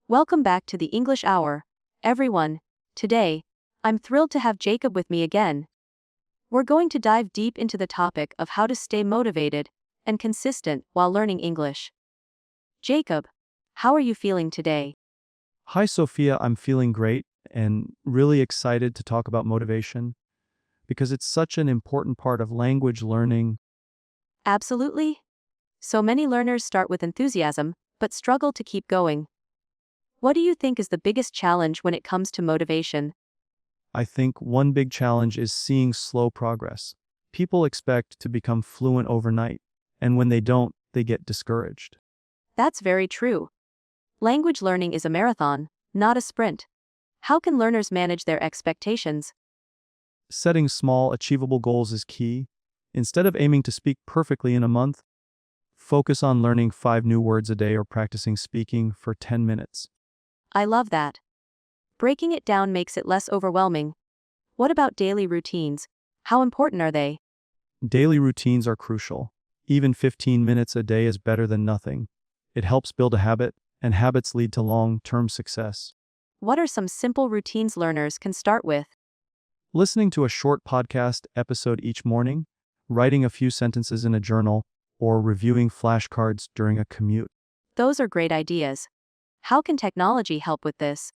Welcome back to the English Hour, everyone. Today, I'm thrilled to have Jacob with me again. We're going to dive deep into the topic of how to stay motivated and consistent while learning English. Jacob, how are you feeling today? Hi, Sophia. I'm feeling great and really excited to talk about motivation because it's such an important part of language learning. Absolutely. So many learners start with enthusiasm, but struggle to keep going. What do you think is the biggest challenge when it comes to motivation? I think one big challenge is seeing slow progress. People expect to become fluent overnight, and when they don't, they get discouraged. That's very true. Language learning is a marathon, not a sprint. How can learners manage their expectations? Setting small, achievable goals is key. Instead of aiming to speak perfectly in a month, focus on learning 5 new words a day or practicing speaking for 10 minutes. I love that. Breaking it down makes it less overwhelming. What about daily routines? How important are they? Daily routines are crucial. Even 15 minutes a day is better than nothing. It helps build a habit, and habits lead to long-term success. What are some simple routines learners can start with? Listening to a short podcast episode each morning, writing a few sentences in a journal, or reviewing flashcards during a commute. Those are great ideas. How can technology help with this?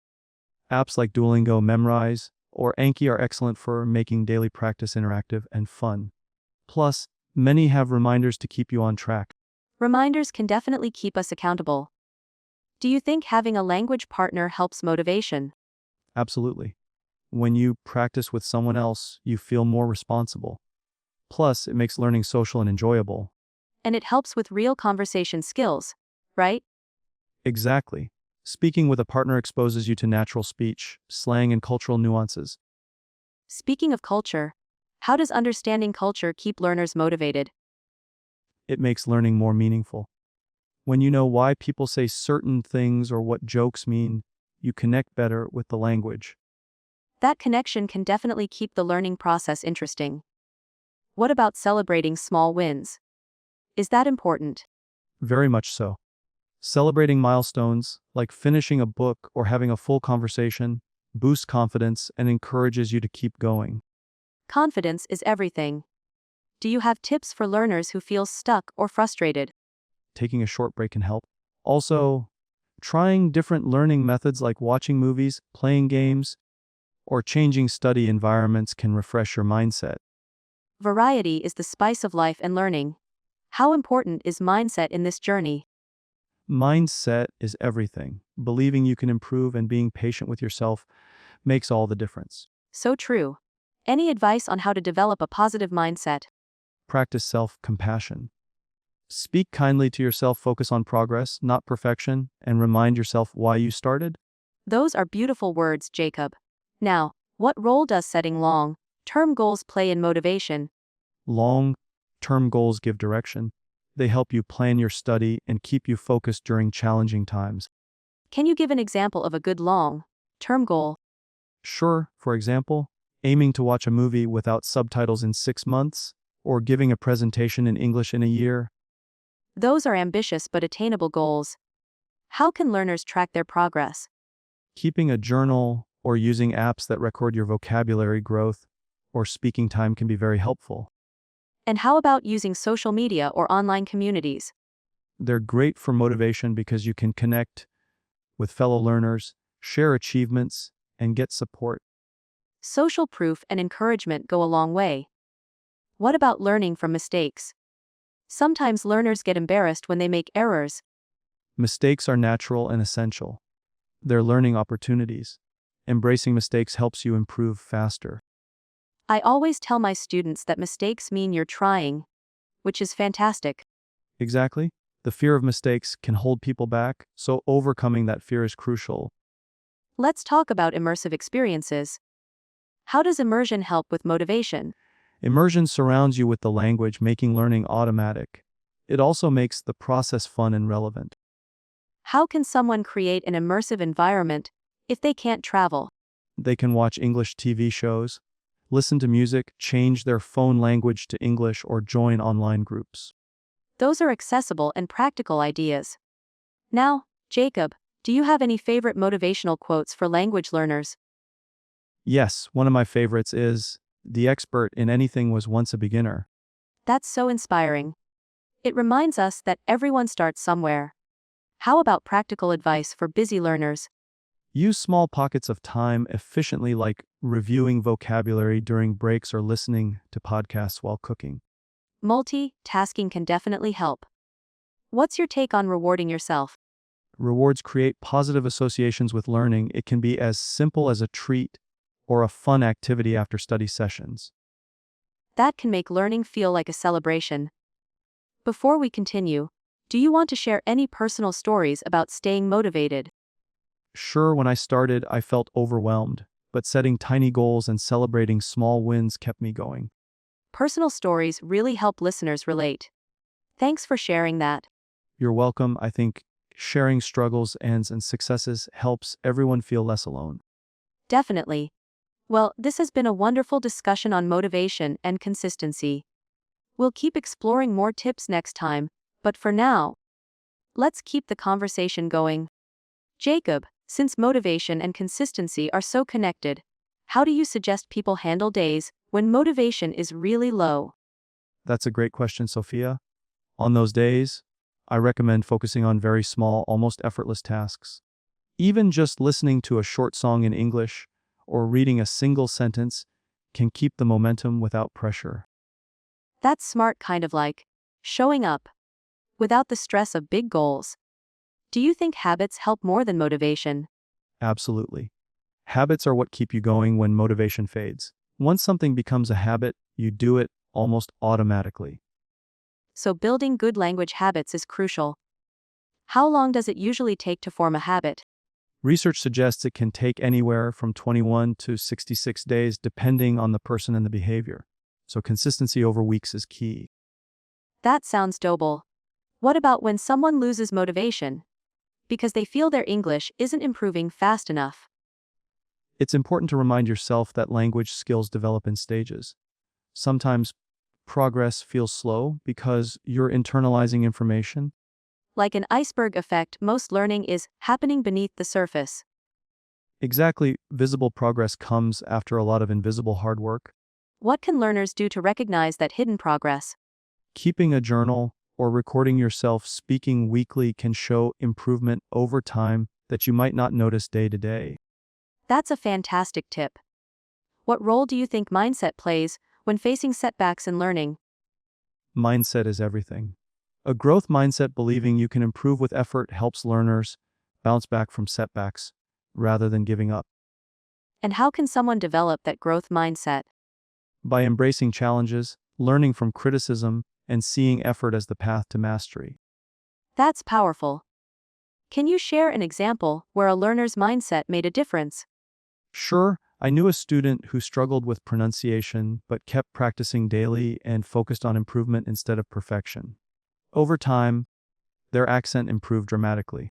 Apps like Duolingo, Memrise, or Anki are excellent for making daily practice interactive and fun. Plus, many have reminders to keep you on track. Reminders can definitely keep us accountable. Do you think having a language partner helps motivation? Absolutely. When you practice with someone else, you feel more responsible. Plus, it makes learning social and enjoyable. And it helps with real conversation skills, right? Exactly. Speaking with a partner exposes you to natural speech, slang, and cultural nuances. Speaking of culture, how does understanding culture keep learners motivated? It makes learning more meaningful. When you know why people say certain things or what jokes mean, you connect better with the language. That connection can definitely keep the learning process interesting. What about celebrating small wins? Is that important? Very much so. Celebrating milestones, like finishing a book or having a full conversation, boosts confidence and encourages you to keep going. Confidence is everything. Do you have tips for learners who feel stuck or frustrated? Taking a short break can help. Also, trying different learning methods like watching movies, playing games, or changing study environments can refresh your mindset. Variety is the spice of life and learning. How important is mindset in this journey? Mindset is everything. Believing you can improve and being patient with yourself makes all the difference. So true. Any advice on how to develop a positive mindset? Practice self-compassion. Speak kindly to yourself, focus on progress, not perfection, and remind yourself why you started. Those are beautiful words, Jacob. Now, what role does setting long-term goals play in motivation? Long-term goals give direction. They help you plan your study and keep you focused during challenging times. Can you give an example of a good long-term goal? Sure, for example, aiming to watch a movie without subtitles in 6 months, or giving a presentation in English in a year. Those are ambitious but attainable goals. How can learners track their progress? Keeping a journal or using apps that record your vocabulary growth or speaking time can be very helpful. And how about using social media or online communities? They're great for motivation because you can connect with fellow learners, share achievements, and get support. Social proof and encouragement go a long way. What about learning from mistakes? Sometimes learners get embarrassed when they make errors. Mistakes are natural and essential. They're learning opportunities. Embracing mistakes helps you improve faster. I always tell my students that mistakes mean you're trying, which is fantastic. Exactly. The fear of mistakes can hold people back, so overcoming that fear is crucial. Let's talk about immersive experiences. How does immersion help with motivation? Immersion surrounds you with the language, making learning automatic. It also makes the process fun and relevant. How can someone create an immersive environment if they can't travel? They can watch English TV shows, listen to music, change their phone language to English, or join online groups. Those are accessible and practical ideas. Now, Jacob, Do you have any favorite motivational quotes for language learners? Yes, one of my favorites is, "The expert in anything was once a beginner." That's so inspiring. It reminds us that everyone starts somewhere. How about practical advice for busy learners? Use small pockets of time efficiently, like reviewing vocabulary during breaks or listening to podcasts while cooking. Multitasking can definitely help. What's your take on rewarding yourself? Rewards create positive associations with learning. It can be as simple as a treat or a fun activity after study sessions. That can make learning feel like a celebration. Before we continue, do you want to share any personal stories about staying motivated? Sure, when I started, I felt overwhelmed, but setting tiny goals and celebrating small wins kept me going. Personal stories really help listeners relate. Thanks for sharing that. You're welcome. I think sharing struggles, ends, and successes helps everyone feel less alone. Definitely. Well, this has been a wonderful discussion on motivation and consistency. We'll keep exploring more tips next time, but for now, let's keep the conversation going. Jacob, since motivation and consistency are so connected, how do you suggest people handle days when motivation is really low? That's a great question, Sophia. On those days, I recommend focusing on very small, almost effortless tasks. Even just listening to a short song in English or reading a single sentence can keep the momentum without pressure. That's smart, kind of like showing up without the stress of big goals. Do you think habits help more than motivation? Absolutely. Habits are what keep you going when motivation fades. Once something becomes a habit, you do it almost automatically. So building good language habits is crucial. How long does it usually take to form a habit? Research suggests it can take anywhere from 21 to 66 days depending on the person and the behavior. So consistency over weeks is key. That sounds doable. What about when someone loses motivation because they feel their English isn't improving fast enough? It's important to remind yourself that language skills develop in stages. Sometimes progress feels slow because you're internalizing information. Like an iceberg effect, most learning is happening beneath the surface. Exactly, visible progress comes after a lot of invisible hard work. What can learners do to recognize that hidden progress? Keeping a journal or recording yourself speaking weekly can show improvement over time that you might not notice day to day. That's a fantastic tip. What role do you think mindset plays when facing setbacks in learning? Mindset is everything. A growth mindset believing you can improve with effort helps learners bounce back from setbacks rather than giving up. And how can someone develop that growth mindset? By embracing challenges, learning from criticism, and seeing effort as the path to mastery. That's powerful. Can you share an example where a learner's mindset made a difference? Sure, I knew a student who struggled with pronunciation but kept practicing daily and focused on improvement instead of perfection. Over time, their accent improved dramatically.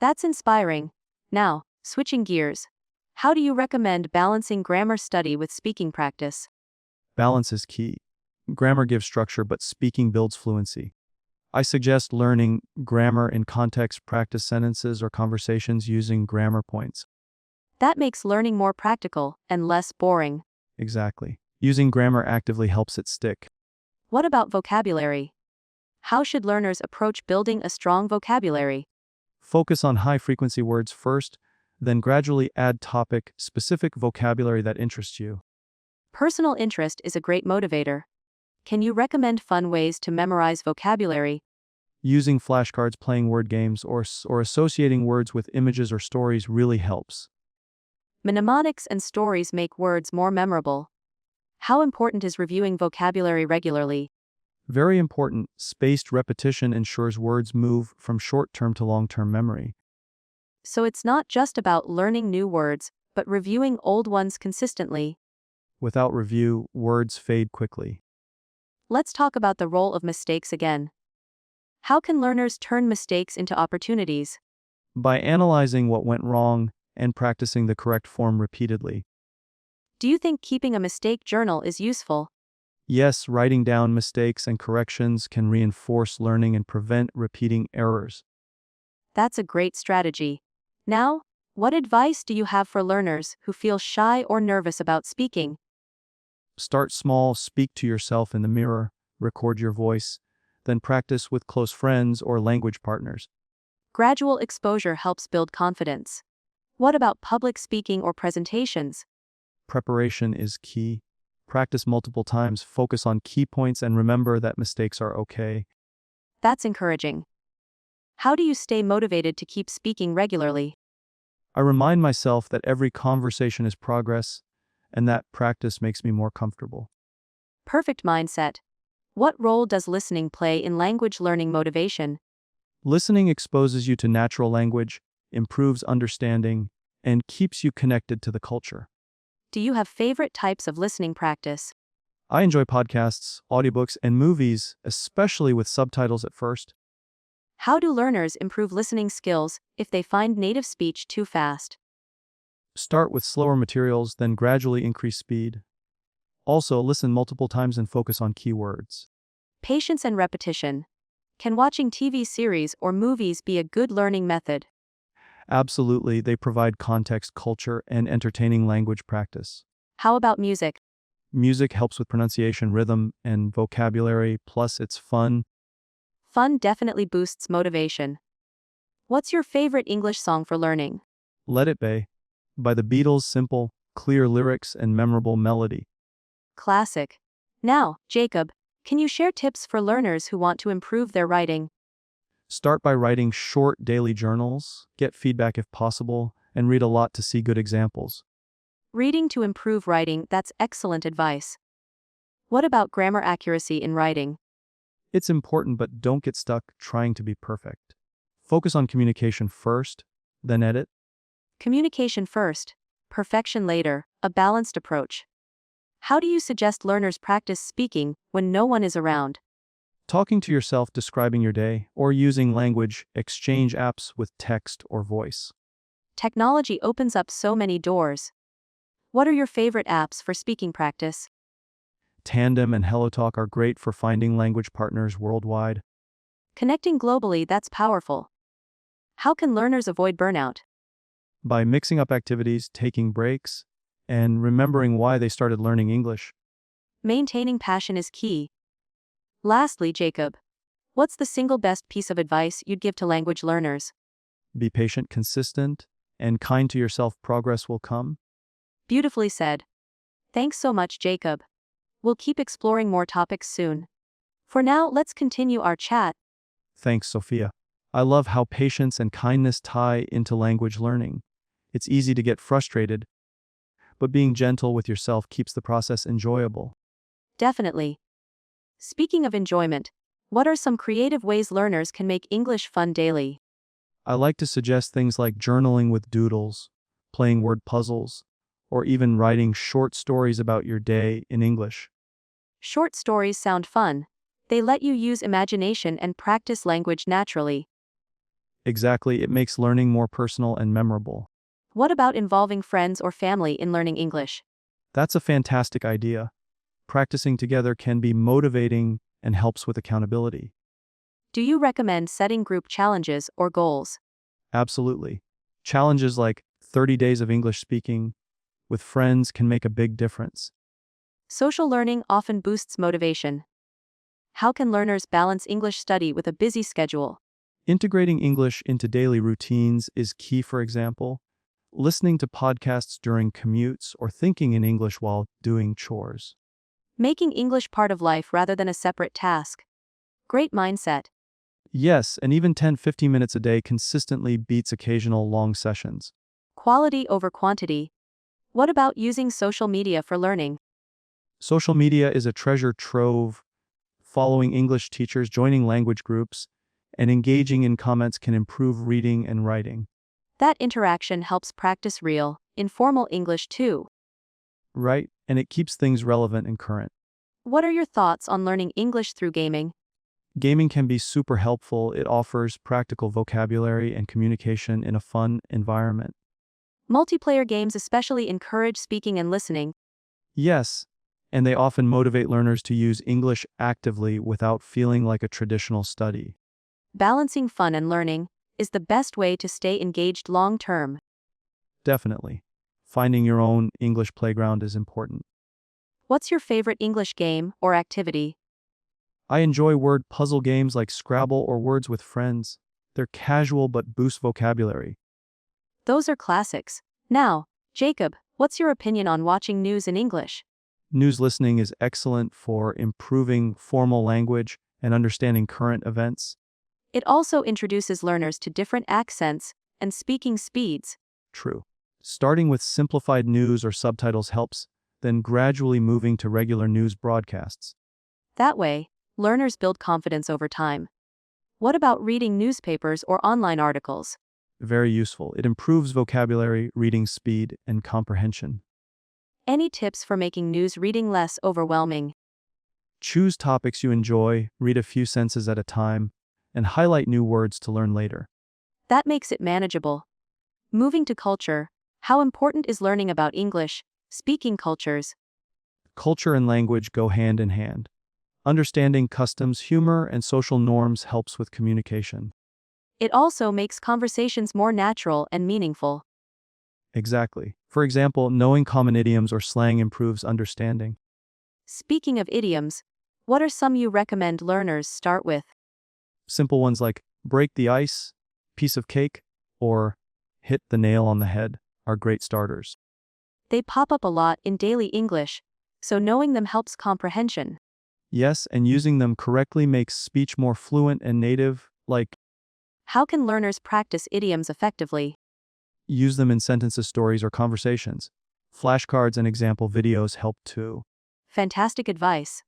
That's inspiring. Now, switching gears. How do you recommend balancing grammar study with speaking practice? Balance is key. Grammar gives structure, but speaking builds fluency. I suggest learning grammar in context practice sentences or conversations using grammar points. That makes learning more practical and less boring. Exactly. Using grammar actively helps it stick. What about vocabulary? How should learners approach building a strong vocabulary? Focus on high-frequency words first, then gradually add topic-specific vocabulary that interests you. Personal interest is a great motivator. Can you recommend fun ways to memorize vocabulary? Using flashcards, playing word games, or associating words with images or stories really helps. Mnemonics and stories make words more memorable. How important is reviewing vocabulary regularly? Very important, spaced repetition ensures words move from short-term to long-term memory. So it's not just about learning new words, but reviewing old ones consistently. Without review, words fade quickly. Let's talk about the role of mistakes again. How can learners turn mistakes into opportunities? By analyzing what went wrong and practicing the correct form repeatedly. Do you think keeping a mistake journal is useful? Yes, writing down mistakes and corrections can reinforce learning and prevent repeating errors. That's a great strategy. Now, what advice do you have for learners who feel shy or nervous about speaking? Start small, speak to yourself in the mirror, record your voice, then practice with close friends or language partners. Gradual exposure helps build confidence. What about public speaking or presentations? Preparation is key. Practice multiple times, focus on key points, and remember that mistakes are okay. That's encouraging. How do you stay motivated to keep speaking regularly? I remind myself that every conversation is progress, and that practice makes me more comfortable. Perfect mindset. What role does listening play in language learning motivation? Listening exposes you to natural language, improves understanding, and keeps you connected to the culture. Do you have favorite types of listening practice? I enjoy podcasts, audiobooks, and movies, especially with subtitles at first. How do learners improve listening skills if they find native speech too fast? Start with slower materials, then gradually increase speed. Also, listen multiple times and focus on keywords. Patience and repetition. Can watching TV series or movies be a good learning method? Absolutely, they provide context, culture, and entertaining language practice. How about music? Music helps with pronunciation, rhythm, and vocabulary, plus it's fun. Fun definitely boosts motivation. What's your favorite English song for learning? Let It Be by the Beatles, simple, clear lyrics, and memorable melody. Classic. Now, Jacob, can you share tips for learners who want to improve their writing? Start by writing short daily journals, get feedback if possible, and read a lot to see good examples. Reading to improve writing, that's excellent advice. What about grammar accuracy in writing? It's important, but don't get stuck trying to be perfect. Focus on communication first, then edit. Communication first, perfection later, a balanced approach. How do you suggest learners practice speaking when no one is around? Talking to yourself, describing your day, or using language exchange apps with text or voice. Technology opens up so many doors. What are your favorite apps for speaking practice? Tandem and HelloTalk are great for finding language partners worldwide. Connecting globally, that's powerful. How can learners avoid burnout? By mixing up activities, taking breaks, and remembering why they started learning English. Maintaining passion is key. Lastly, Jacob, what's the single best piece of advice you'd give to language learners? Be patient, consistent, and kind to yourself. Progress will come. Beautifully said. Thanks so much, Jacob. We'll keep exploring more topics soon. For now, let's continue our chat. Thanks, Sophia. I love how patience and kindness tie into language learning. It's easy to get frustrated, but being gentle with yourself keeps the process enjoyable. Definitely. Speaking of enjoyment, what are some creative ways learners can make English fun daily? I like to suggest things like journaling with doodles, playing word puzzles, or even writing short stories about your day in English. Short stories sound fun. They let you use imagination and practice language naturally. Exactly, it makes learning more personal and memorable. What about involving friends or family in learning English? That's a fantastic idea. Practicing together can be motivating and helps with accountability. Do you recommend setting group challenges or goals? Absolutely. Challenges like 30 days of English speaking with friends can make a big difference. Social learning often boosts motivation. How can learners balance English study with a busy schedule? Integrating English into daily routines is key, for example, listening to podcasts during commutes or thinking in English while doing chores. Making English part of life rather than a separate task. Great mindset. Yes, and even 10-15 minutes a day consistently beats occasional long sessions. Quality over quantity. What about using social media for learning? Social media is a treasure trove. Following English teachers, joining language groups, and engaging in comments can improve reading and writing. That interaction helps practice real, informal English too. Right, and it keeps things relevant and current. What are your thoughts on learning English through gaming? Gaming can be super helpful. It offers practical vocabulary and communication in a fun environment. Multiplayer games especially encourage speaking and listening. Yes, and they often motivate learners to use English actively without feeling like a traditional study. Balancing fun and learning. is the best way to stay engaged long term. Definitely. Finding your own English playground is important. What's your favorite English game or activity? I enjoy word puzzle games like Scrabble or Words with Friends. They're casual but boost vocabulary. Those are classics. Now, Jacob, what's your opinion on watching news in English? News listening is excellent for improving formal language and understanding current events. It also introduces learners to different accents and speaking speeds. True. Starting with simplified news or subtitles helps, then gradually moving to regular news broadcasts. That way, learners build confidence over time. What about reading newspapers or online articles? Very useful. It improves vocabulary, reading speed, and comprehension. Any tips for making news reading less overwhelming? Choose topics you enjoy, read a few sentences at a time, and highlight new words to learn later. That makes it manageable. Moving to culture, how important is learning about English, speaking cultures? Culture and language go hand in hand. Understanding customs, humor, and social norms helps with communication. It also makes conversations more natural and meaningful. Exactly. For example, knowing common idioms or slang improves understanding. Speaking of idioms, what are some you recommend learners start with? Simple ones like break the ice, piece of cake, or hit the nail on the head are great starters. They pop up a lot in daily English, so knowing them helps comprehension. Yes, and using them correctly makes speech more fluent and native, like How can learners practice idioms effectively? use them in sentences, stories, or conversations. Flashcards and example videos help too. Fantastic advice.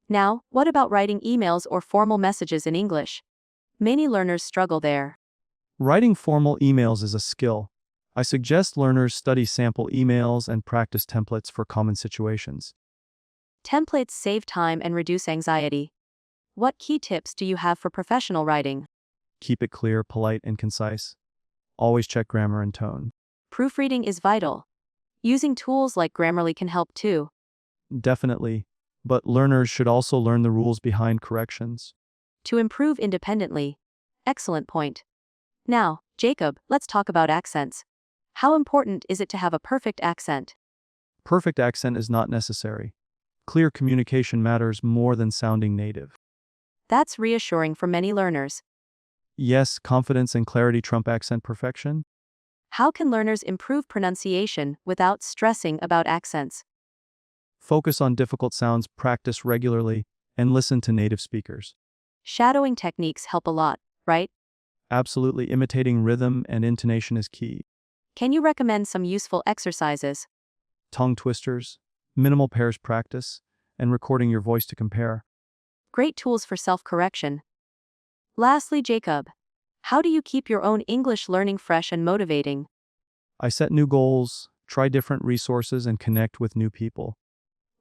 Now, what about writing emails or formal messages in English? Many learners struggle there. Writing formal emails is a skill. I suggest learners study sample emails and practice templates for common situations. Templates save time and reduce anxiety. What key tips do you have for professional writing? Keep it clear, polite, and concise. Always check grammar and tone. Proofreading is vital. Using tools like Grammarly can help too. Definitely. But learners should also learn the rules behind corrections. To improve independently. Excellent point. Now, Jacob, let's talk about accents. How important is it to have a perfect accent? Perfect accent is not necessary. Clear communication matters more than sounding native. That's reassuring for many learners. Yes, confidence and clarity trump accent perfection. How can learners improve pronunciation without stressing about accents? Focus on difficult sounds, practice regularly, and listen to native speakers. Shadowing techniques help a lot, right? Absolutely, imitating rhythm and intonation is key. Can you recommend some useful exercises? Tongue twisters, minimal pairs practice, and recording your voice to compare. Great tools for self-correction. Lastly, Jacob, how do you keep your own English learning fresh and motivating? I set new goals, try different resources, and connect with new people.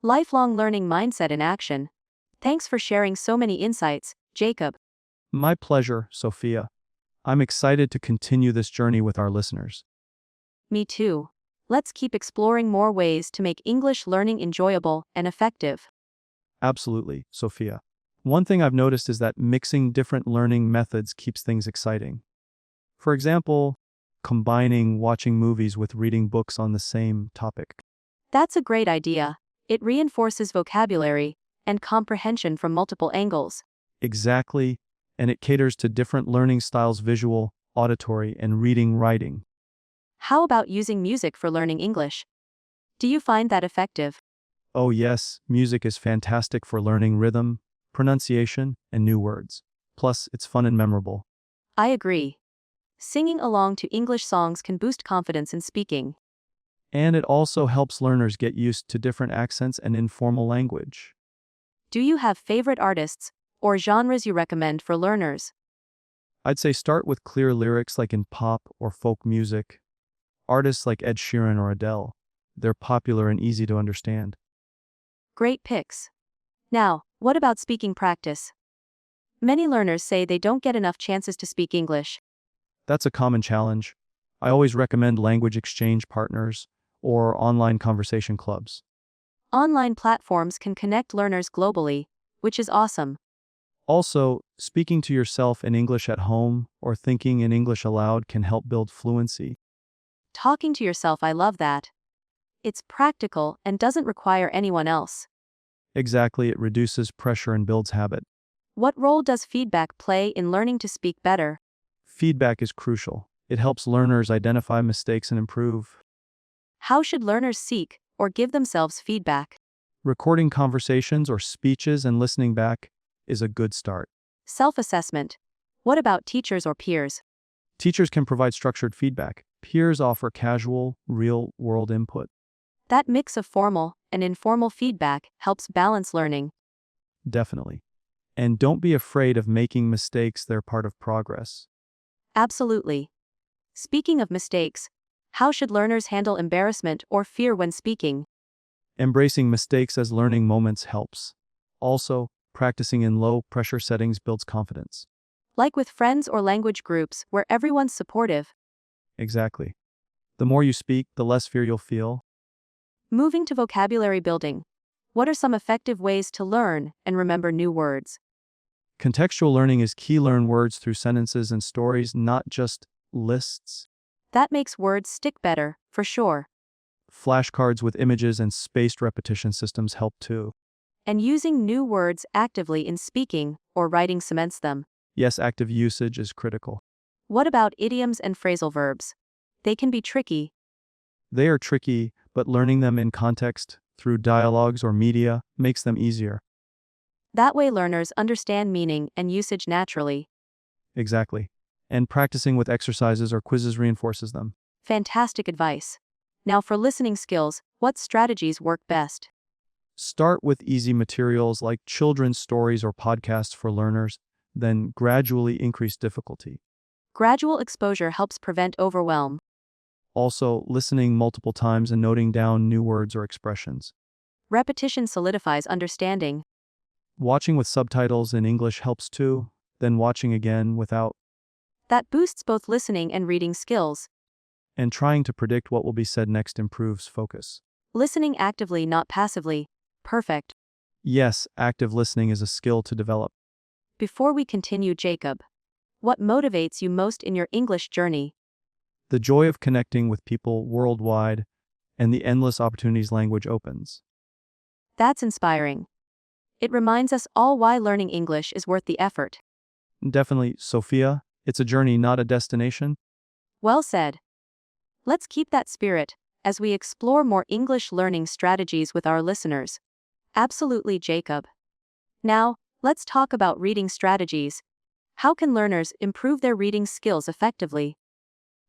Lifelong learning mindset in action. Thanks for sharing so many insights, Jacob. My pleasure, Sophia. I'm excited to continue this journey with our listeners. Me too. Let's keep exploring more ways to make English learning enjoyable and effective. Absolutely, Sophia. One thing I've noticed is that mixing different learning methods keeps things exciting. For example, combining watching movies with reading books on the same topic. That's a great idea. It reinforces vocabulary and comprehension from multiple angles. Exactly, and it caters to different learning styles: visual, auditory, and reading writing. How about using music for learning English? Do you find that effective? Oh yes, music is fantastic for learning rhythm, pronunciation, and new words. Plus, it's fun and memorable. I agree. Singing along to English songs can boost confidence in speaking. And it also helps learners get used to different accents and informal language. Do you have favorite artists or genres you recommend for learners? I'd say start with clear lyrics like in pop or folk music. Artists like Ed Sheeran or Adele, they're popular and easy to understand. Great picks. Now, what about speaking practice? Many learners say they don't get enough chances to speak English. That's a common challenge. I always recommend language exchange partners or online conversation clubs. Online platforms can connect learners globally, which is awesome. Also, speaking to yourself in English at home or thinking in English aloud can help build fluency. Talking to yourself, I love that. It's practical and doesn't require anyone else. Exactly, it reduces pressure and builds habit. What role does feedback play in learning to speak better? Feedback is crucial. It helps learners identify mistakes and improve. How should learners seek or give themselves feedback? Recording conversations or speeches and listening back is a good start. Self-assessment. What about teachers or peers? Teachers can provide structured feedback. Peers offer casual, real-world input. That mix of formal and informal feedback helps balance learning. Definitely. And don't be afraid of making mistakes, they're part of progress. Absolutely. Speaking of mistakes, how should learners handle embarrassment or fear when speaking? Embracing mistakes as learning moments helps. Also, practicing in low-pressure settings builds confidence. Like with friends or language groups where everyone's supportive. Exactly. The more you speak, the less fear you'll feel. Moving to vocabulary building. What are some effective ways to learn and remember new words? Contextual learning is key. Learn words through sentences and stories, not just lists. That makes words stick better, for sure. Flashcards with images and spaced repetition systems help too. And using new words actively in speaking or writing cements them. Yes, active usage is critical. What about idioms and phrasal verbs? They can be tricky. They are tricky, but learning them in context, through dialogues or media, makes them easier. That way learners understand meaning and usage naturally. Exactly. And practicing with exercises or quizzes reinforces them. Fantastic advice. Now for listening skills, what strategies work best? Start with easy materials like children's stories or podcasts for learners, then gradually increase difficulty. Gradual exposure helps prevent overwhelm. Also, listening multiple times and noting down new words or expressions. Repetition solidifies understanding. Watching with subtitles in English helps too, then watching again without. That boosts both listening and reading skills. And trying to predict what will be said next improves focus. Listening actively, not passively. Perfect. Yes, active listening is a skill to develop. Before we continue, Jacob, what motivates you most in your English journey? The joy of connecting with people worldwide and the endless opportunities language opens. That's inspiring. It reminds us all why learning English is worth the effort. Definitely, Sophia, it's a journey, not a destination. Well said. Let's keep that spirit as we explore more English learning strategies with our listeners. Absolutely, Jacob. Now, let's talk about reading strategies. How can learners improve their reading skills effectively?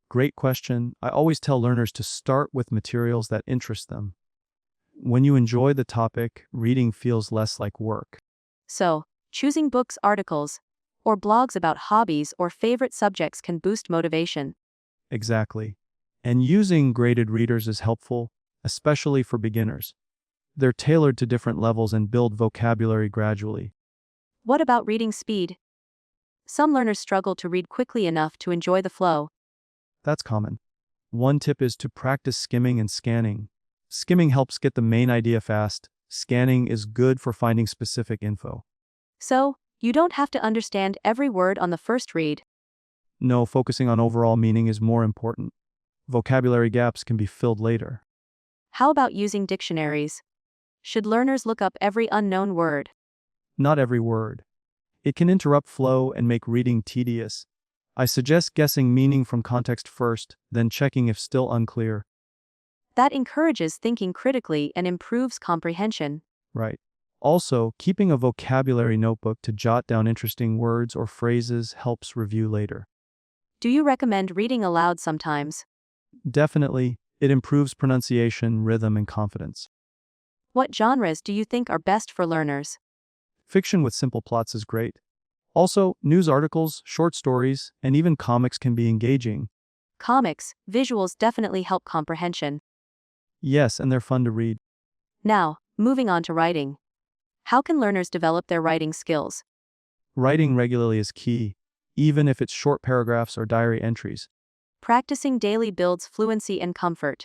Great question. I always tell learners to start with materials that interest them. When you enjoy the topic, reading feels less like work. So, choosing books, articles, or blogs about hobbies or favorite subjects can boost motivation. Exactly. And using graded readers is helpful, especially for beginners. They're tailored to different levels and build vocabulary gradually. What about reading speed? Some learners struggle to read quickly enough to enjoy the flow. That's common. One tip is to practice skimming and scanning. Skimming helps get the main idea fast. Scanning is good for finding specific info. So, you don't have to understand every word on the first read. No, focusing on overall meaning is more important. Vocabulary gaps can be filled later. How about using dictionaries? Should learners look up every unknown word? Not every word. It can interrupt flow and make reading tedious. I suggest guessing meaning from context first, then checking if still unclear. That encourages thinking critically and improves comprehension. Right. Also, keeping a vocabulary notebook to jot down interesting words or phrases helps review later. Do you recommend reading aloud sometimes? Definitely, it improves pronunciation, rhythm, and confidence. What genres do you think are best for learners? Fiction with simple plots is great. Also, news articles, short stories, and even comics can be engaging. Comics, visuals definitely help comprehension. Yes, and they're fun to read. Now, moving on to writing. How can learners develop their writing skills? Writing regularly is key, even if it's short paragraphs or diary entries. Practicing daily builds fluency and comfort.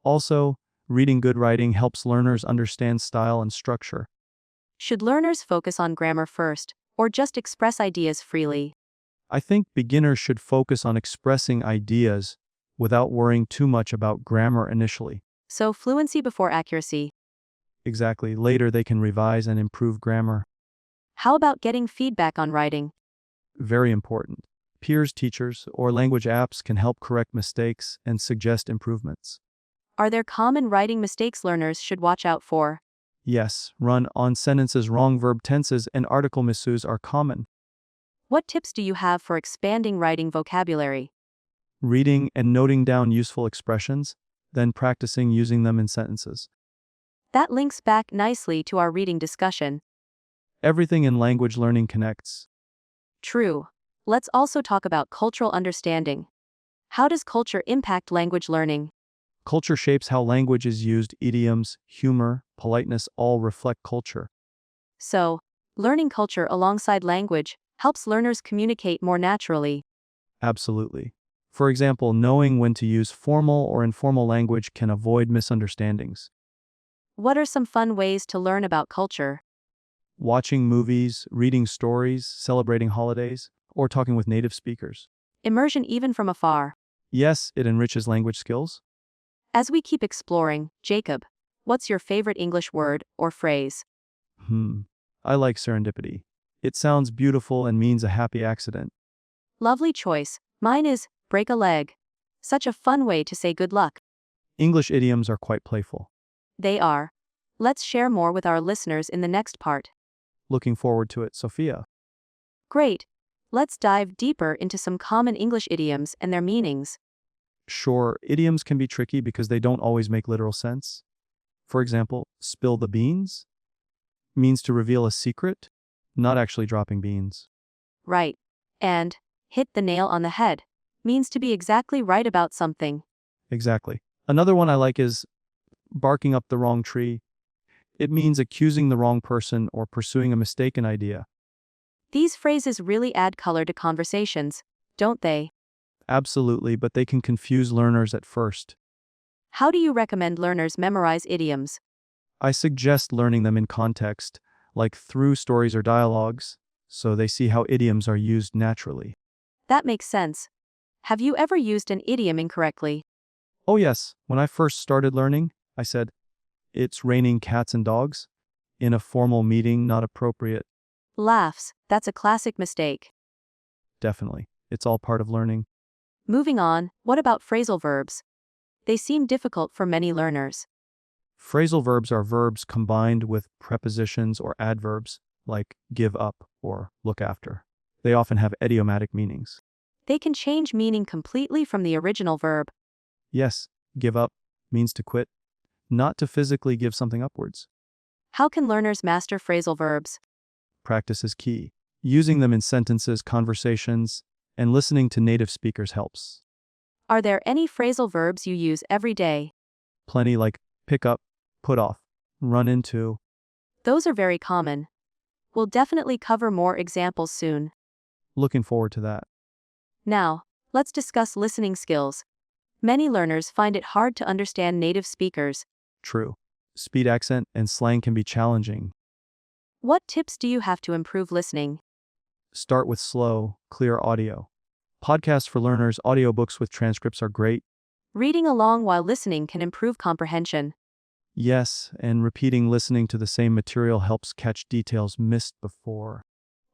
Also, reading good writing helps learners understand style and structure. Should learners focus on grammar first, or just express ideas freely? I think beginners should focus on expressing ideas without worrying too much about grammar initially. So, fluency before accuracy. Exactly. Later, they can revise and improve grammar. How about getting feedback on writing? Very important. Peers, teachers, or language apps can help correct mistakes and suggest improvements. Are there common writing mistakes learners should watch out for? Yes, run-on sentences, wrong verb tenses, and article misuse are common. What tips do you have for expanding writing vocabulary? Reading and noting down useful expressions, then practicing using them in sentences. That links back nicely to our reading discussion. Everything in language learning connects. True. Let's also talk about cultural understanding. How does culture impact language learning? Culture shapes how language is used. Idioms, humor, politeness all reflect culture. So, learning culture alongside language helps learners communicate more naturally. Absolutely. For example, knowing when to use formal or informal language can avoid misunderstandings. What are some fun ways to learn about culture? Watching movies, reading stories, celebrating holidays, or talking with native speakers. Immersion even from afar. Yes, it enriches language skills. As we keep exploring, Jacob, what's your favorite English word or phrase? I like serendipity. It sounds beautiful and means a happy accident. Lovely choice. Mine is break a leg. Such a fun way to say good luck. English idioms are quite playful. They are. Let's share more with our listeners in the next part. Looking forward to it, Sophia. Great. Let's dive deeper into some common English idioms and their meanings. Sure, idioms can be tricky because they don't always make literal sense. For example, spill the beans means to reveal a secret, not actually dropping beans. Right. And hit the nail on the head means to be exactly right about something. Exactly. Another one I like is barking up the wrong tree. It means accusing the wrong person or pursuing a mistaken idea. These phrases really add color to conversations, don't they? Absolutely, but they can confuse learners at first. How do you recommend learners memorize idioms? I suggest learning them in context, like through stories or dialogues, so they see how idioms are used naturally. That makes sense. Have you ever used an idiom incorrectly? Oh yes, when I first started learning, I said, "It's raining cats and dogs." In a formal meeting, not appropriate. Laughs. That's a classic mistake. Definitely. It's all part of learning. Moving on, what about phrasal verbs? They seem difficult for many learners. Phrasal verbs are verbs combined with prepositions or adverbs, like give up or look after. They often have idiomatic meanings. They can change meaning completely from the original verb. Yes, give up means to quit, not to physically give something upwards. How can learners master phrasal verbs? Practice is key. Using them in sentences, conversations, and listening to native speakers helps. Are there any phrasal verbs you use every day? Plenty like pick up, put off, run into. Those are very common. We'll definitely cover more examples soon. Looking forward to that. Now, let's discuss listening skills. Many learners find it hard to understand native speakers. True. Speed, accent, and slang can be challenging. What tips do you have to improve listening? Start with slow, clear audio. Podcasts for learners, audiobooks with transcripts are great. Reading along while listening can improve comprehension. Yes, and repeating listening to the same material helps catch details missed before.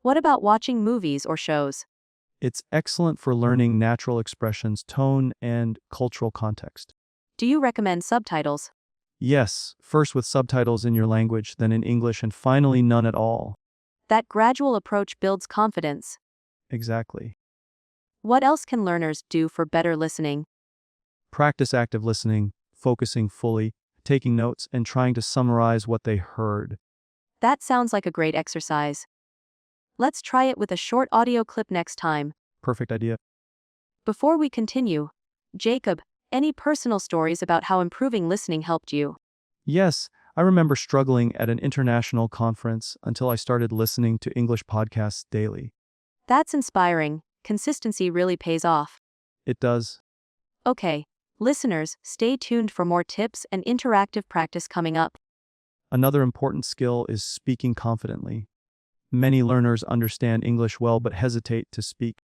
What about watching movies or shows? It's excellent for learning natural expressions, tone, and cultural context. Do you recommend subtitles? Yes, first with subtitles in your language, then in English, and finally none at all. That gradual approach builds confidence. Exactly. What else can learners do for better listening? Practice active listening, focusing fully, taking notes, and trying to summarize what they heard. That sounds like a great exercise. Let's try it with a short audio clip next time. Perfect idea. Before we continue, Jacob, any personal stories about how improving listening helped you? Yes, I remember struggling at an international conference until I started listening to English podcasts daily. That's inspiring. Consistency really pays off. It does. Okay, listeners, stay tuned for more tips and interactive practice coming up. Another important skill is speaking confidently. Many learners understand English well but hesitate to speak.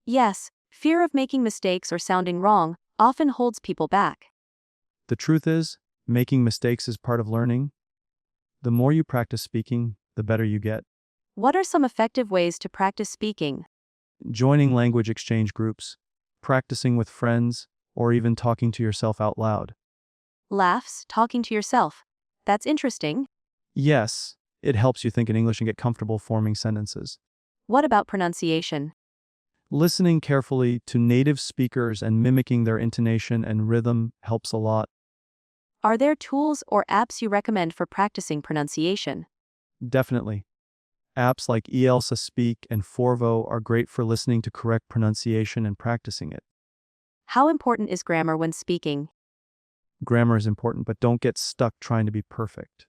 Yes, fear of making mistakes or sounding wrong often holds people back. The truth is, making mistakes is part of learning. The more you practice speaking, the better you get. What are some effective ways to practice speaking? Joining language exchange groups, practicing with friends, or even talking to yourself out loud. Laughs, talking to yourself. That's interesting. Yes, it helps you think in English and get comfortable forming sentences. What about pronunciation? Listening carefully to native speakers and mimicking their intonation and rhythm helps a lot. Are there tools or apps you recommend for practicing pronunciation? Definitely. Apps like eElsa Speak and Forvo are great for listening to correct pronunciation and practicing it. How important is grammar when speaking? Grammar is important, but don't get stuck trying to be perfect.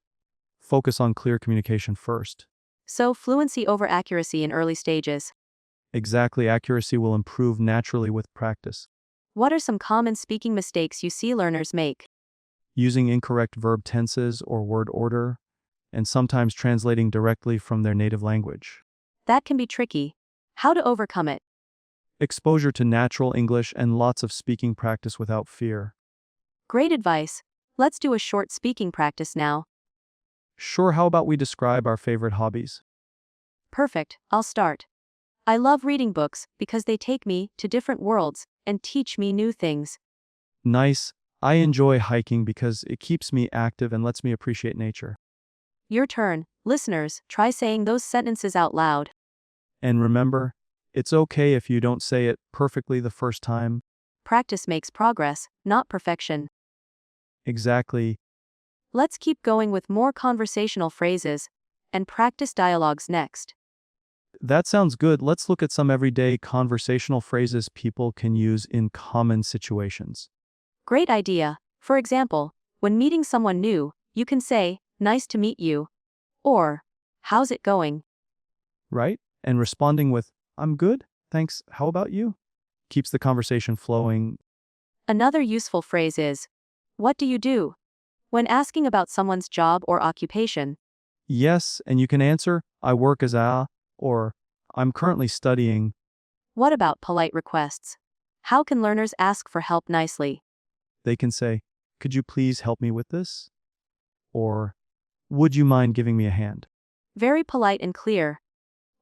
Focus on clear communication first. So, fluency over accuracy in early stages. Exactly, accuracy will improve naturally with practice. What are some common speaking mistakes you see learners make? Using incorrect verb tenses or word order, and sometimes translating directly from their native language. That can be tricky. How to overcome it? Exposure to natural English and lots of speaking practice without fear. Great advice. Let's do a short speaking practice now. Sure, how about we describe our favorite hobbies? Perfect, I'll start. I love reading books because they take me to different worlds and teach me new things. Nice. I enjoy hiking because it keeps me active and lets me appreciate nature. Your turn. Listeners, try saying those sentences out loud. And remember, it's okay if you don't say it perfectly the first time. Practice makes progress, not perfection. Exactly. Let's keep going with more conversational phrases and practice dialogues next. That sounds good. Let's look at some everyday conversational phrases people can use in common situations. Great idea. For example, when meeting someone new, you can say, "Nice to meet you," or "How's it going?" Right? And responding with, I'm good, thanks, how about you? Keeps the conversation flowing. Another useful phrase is, "What do you do?" when asking about someone's job or occupation. Yes, and you can answer, I work as a, or I'm currently studying. What about polite requests? How can learners ask for help nicely? They can say, could you please help me with this? Or, would you mind giving me a hand? Very polite and clear.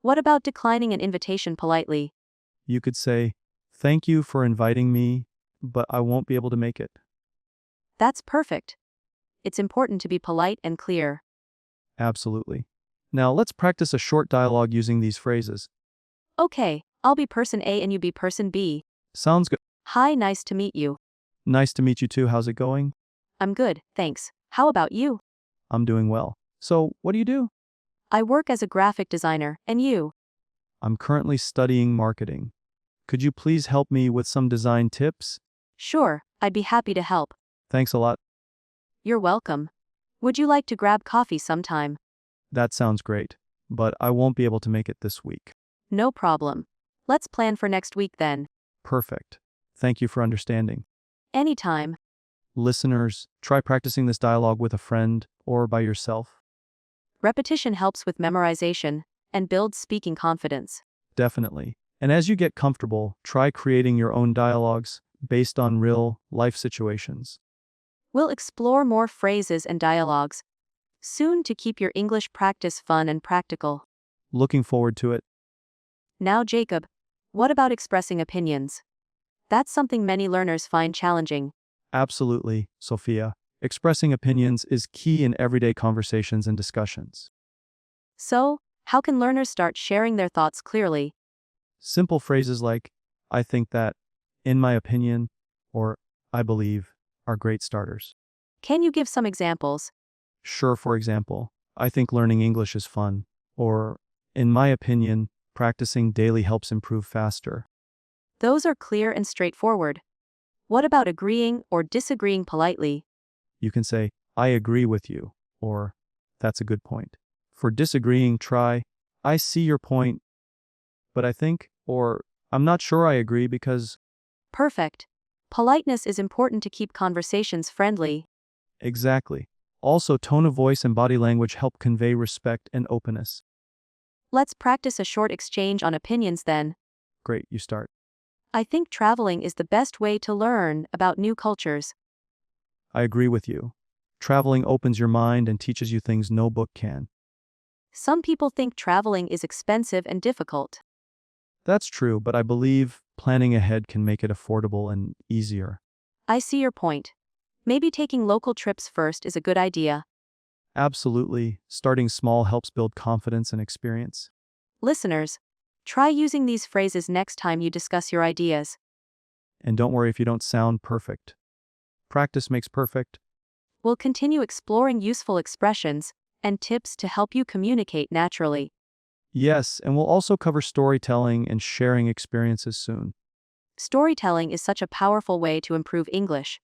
What about declining an invitation politely? You could say, thank you for inviting me, but I won't be able to make it. That's perfect. It's important to be polite and clear. Absolutely. Now let's practice a short dialogue using these phrases. Okay, I'll be person A and you be person B. Sounds good. Hi, nice to meet you. Nice to meet you too. How's it going? I'm good, thanks. How about you? I'm doing well. So, what do you do? I work as a graphic designer, and you? I'm currently studying marketing. Could you please help me with some design tips? Sure, I'd be happy to help. Thanks a lot. You're welcome. Would you like to grab coffee sometime? That sounds great, but I won't be able to make it this week. No problem. Let's plan for next week then. Perfect. Thank you for understanding. Anytime. Listeners, try practicing this dialogue with a friend or by yourself. Repetition helps with memorization and builds speaking confidence. Definitely. And as you get comfortable, try creating your own dialogues based on real life situations. We'll explore more phrases and dialogues soon to keep your English practice fun and practical. Looking forward to it. Now, Jacob, what about expressing opinions? That's something many learners find challenging. Absolutely, Sophia. Expressing opinions is key in everyday conversations and discussions. So, how can learners start sharing their thoughts clearly? Simple phrases like, I think that, in my opinion, or I believe, are great starters. Can you give some examples? Sure, for example, I think learning English is fun. Or, in my opinion, practicing daily helps improve faster. Those are clear and straightforward. What about agreeing or disagreeing politely? You can say, I agree with you, or that's a good point. For disagreeing, try, I see your point, but I think, or I'm not sure I agree because. Perfect. Politeness is important to keep conversations friendly. Exactly. Also, tone of voice and body language help convey respect and openness. Let's practice a short exchange on opinions then. Great, you start. I think traveling is the best way to learn about new cultures. I agree with you. Traveling opens your mind and teaches you things no book can. Some people think traveling is expensive and difficult. That's true, but I believe planning ahead can make it affordable and easier. I see your point. Maybe taking local trips first is a good idea. Absolutely, starting small helps build confidence and experience. Listeners, try using these phrases next time you discuss your ideas. And don't worry if you don't sound perfect. Practice makes perfect. We'll continue exploring useful expressions and tips to help you communicate naturally. Yes, and we'll also cover storytelling and sharing experiences soon. Storytelling is such a powerful way to improve English.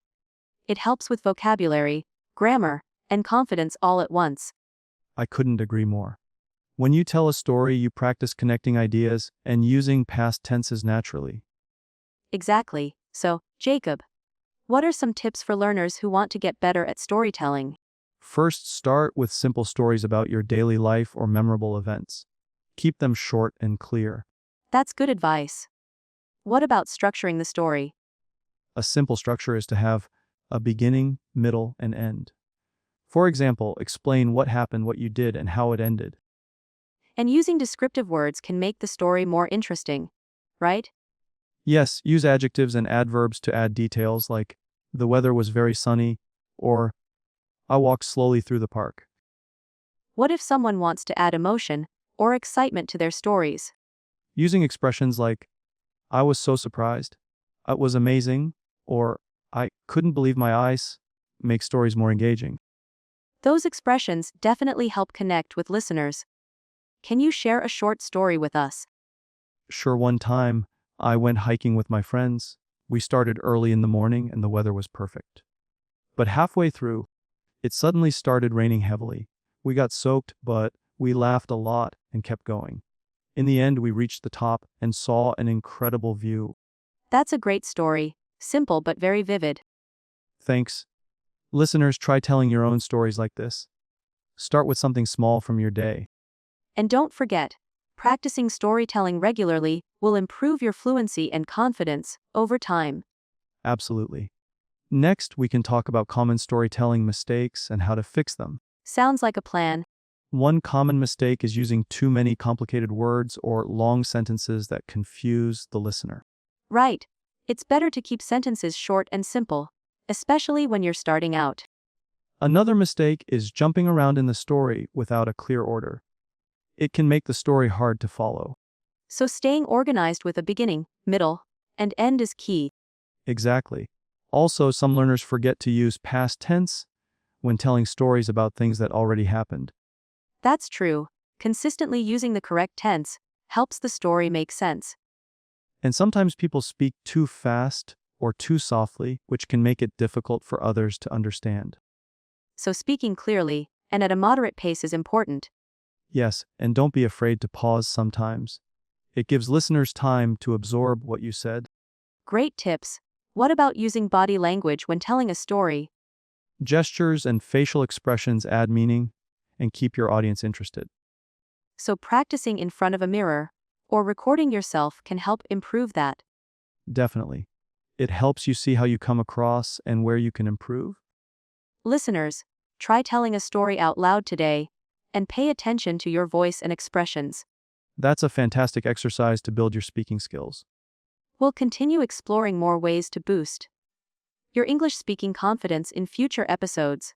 It helps with vocabulary, grammar, and confidence all at once. I couldn't agree more. When you tell a story, you practice connecting ideas and using past tenses naturally. Exactly. So, Jacob, what are some tips for learners who want to get better at storytelling? First, start with simple stories about your daily life or memorable events. Keep them short and clear. That's good advice. What about structuring the story? A simple structure is to have a beginning, middle, and end. For example, explain what happened, what you did, and how it ended. And using descriptive words can make the story more interesting, right? Yes, use adjectives and adverbs to add details like, the weather was very sunny, or, I walked slowly through the park. What if someone wants to add emotion or excitement to their stories? Using expressions like, I was so surprised, it was amazing, or I couldn't believe my eyes, make stories more engaging. Those expressions definitely help connect with listeners. Can you share a short story with us? Sure, one time, I went hiking with my friends. We started early in the morning and the weather was perfect. But halfway through, it suddenly started raining heavily. We got soaked, but we laughed a lot and kept going. In the end, we reached the top and saw an incredible view. That's a great story, simple but very vivid. Thanks. Listeners, try telling your own stories like this. Start with something small from your day. And don't forget, practicing storytelling regularly will improve your fluency and confidence over time. Absolutely. Next, we can talk about common storytelling mistakes and how to fix them. Sounds like a plan. One common mistake is using too many complicated words or long sentences that confuse the listener. Right. It's better to keep sentences short and simple, especially when you're starting out. Another mistake is jumping around in the story without a clear order. It can make the story hard to follow. So staying organized with a beginning, middle, and end is key. Exactly. Also, some learners forget to use past tense when telling stories about things that already happened. That's true. Consistently using the correct tense helps the story make sense. And sometimes people speak too fast or too softly, which can make it difficult for others to understand. So speaking clearly and at a moderate pace is important. Yes, and don't be afraid to pause sometimes. It gives listeners time to absorb what you said. Great tips. What about using body language when telling a story? Gestures and facial expressions add meaning and keep your audience interested. So practicing in front of a mirror or recording yourself can help improve that. Definitely. It helps you see how you come across and where you can improve. Listeners, try telling a story out loud today and pay attention to your voice and expressions. That's a fantastic exercise to build your speaking skills. We'll continue exploring more ways to boost your English speaking confidence in future episodes.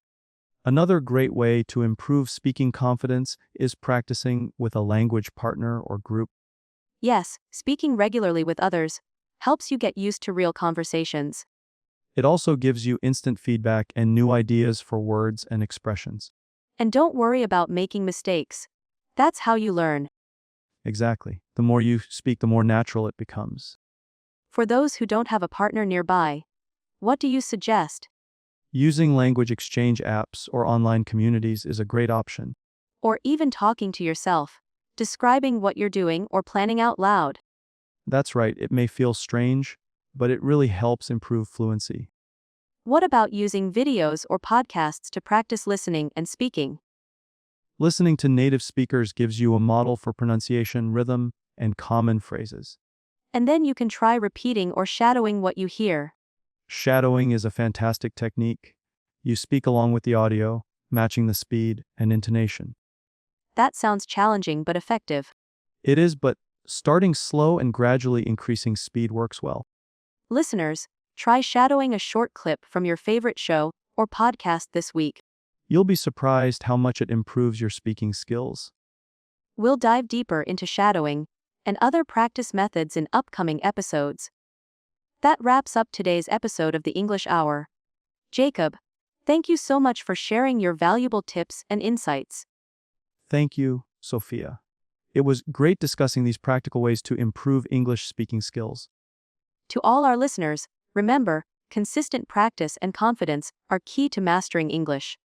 Another great way to improve speaking confidence is practicing with a language partner or group. Yes, speaking regularly with others helps you get used to real conversations. It also gives you instant feedback and new ideas for words and expressions. And don't worry about making mistakes. That's how you learn. Exactly. The more you speak, the more natural it becomes. For those who don't have a partner nearby, what do you suggest? Using language exchange apps or online communities is a great option. Or even talking to yourself, describing what you're doing or planning out loud. That's right, it may feel strange, but it really helps improve fluency. What about using videos or podcasts to practice listening and speaking? Listening to native speakers gives you a model for pronunciation, rhythm, and common phrases. And then you can try repeating or shadowing what you hear. Shadowing is a fantastic technique. You speak along with the audio, matching the speed and intonation. That sounds challenging but effective. It is, but starting slow and gradually increasing speed works well. Listeners, try shadowing a short clip from your favorite show or podcast this week. You'll be surprised how much it improves your speaking skills. We'll dive deeper into shadowing and other practice methods in upcoming episodes. That wraps up today's episode of the English Hour. Jacob, thank you so much for sharing your valuable tips and insights. Thank you, Sophia. It was great discussing these practical ways to improve English speaking skills. To all our listeners, remember, consistent practice and confidence are key to mastering English.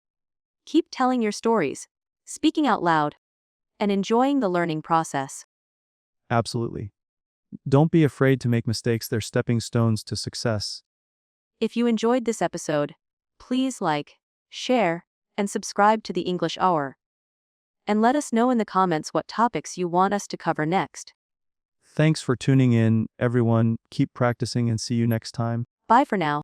Keep telling your stories, speaking out loud, and enjoying the learning process. Absolutely. Don't be afraid to make mistakes, they're stepping stones to success. If you enjoyed this episode, please like, share, and subscribe to the English Hour. And let us know in the comments what topics you want us to cover next. Thanks for tuning in, everyone. Keep practicing and see you next time. Bye for now.